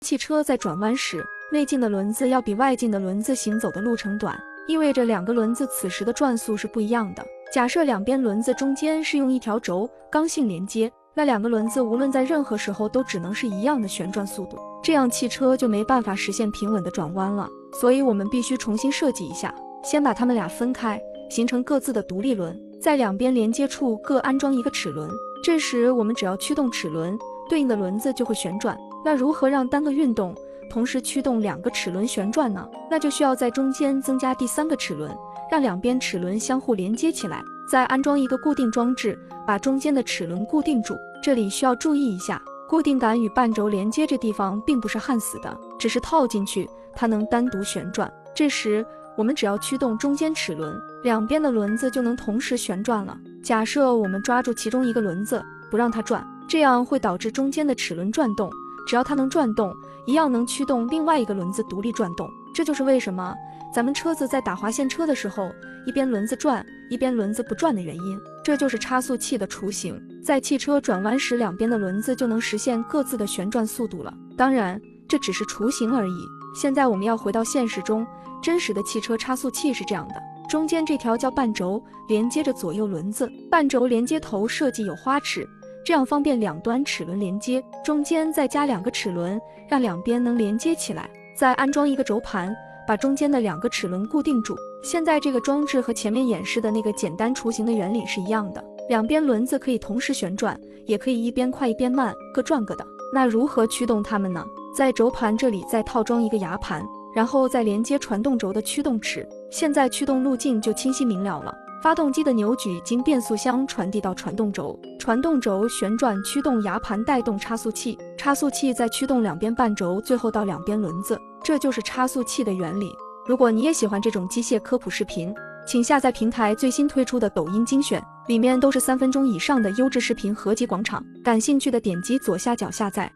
汽车在转弯时，内径的轮子要比外径的轮子行走的路程短，意味着两个轮子此时的转速是不一样的。假设两边轮子中间是用一条轴刚性连接，那两个轮子无论在任何时候都只能是一样的旋转速度，这样汽车就没办法实现平稳的转弯了。所以我们必须重新设计一下，先把它们俩分开，形成各自的独立轮，在两边连接处各安装一个齿轮。这时我们只要驱动齿轮，对应的轮子就会旋转。那如何让单个运动同时驱动两个齿轮旋转呢？那就需要在中间增加第三个齿轮，让两边齿轮相互连接起来，再安装一个固定装置，把中间的齿轮固定住。这里需要注意一下，固定杆与半轴连接这地方并不是焊死的，只是套进去，它能单独旋转。这时我们只要驱动中间齿轮，两边的轮子就能同时旋转了。假设我们抓住其中一个轮子，不让它转，这样会导致中间的齿轮转动，只要它能转动，一样能驱动另外一个轮子独立转动。这就是为什么咱们车子在打滑线车的时候，一边轮子转，一边轮子不转的原因。这就是差速器的雏形，在汽车转弯时，两边的轮子就能实现各自的旋转速度了。当然，这只是雏形而已。现在我们要回到现实中，真实的汽车差速器是这样的，中间这条叫半轴，连接着左右轮子，半轴连接头设计有花齿，这样方便两端齿轮连接，中间再加两个齿轮，让两边能连接起来，再安装一个轴盘，把中间的两个齿轮固定住。现在这个装置和前面演示的那个简单雏形的原理是一样的，两边轮子可以同时旋转，也可以一边快一边慢，各转各的。那如何驱动它们呢？在轴盘这里再套装一个牙盘，然后再连接传动轴的驱动齿，现在驱动路径就清晰明了了。发动机的扭矩经变速箱传递到传动轴，传动轴旋转驱动牙盘带动差速器，差速器再驱动两边半轴，最后到两边轮子。这就是差速器的原理。如果你也喜欢这种机械科普视频，请下载平台最新推出的抖音精选，里面都是3分钟以上的优质视频合集广场。感兴趣的点击左下角下载。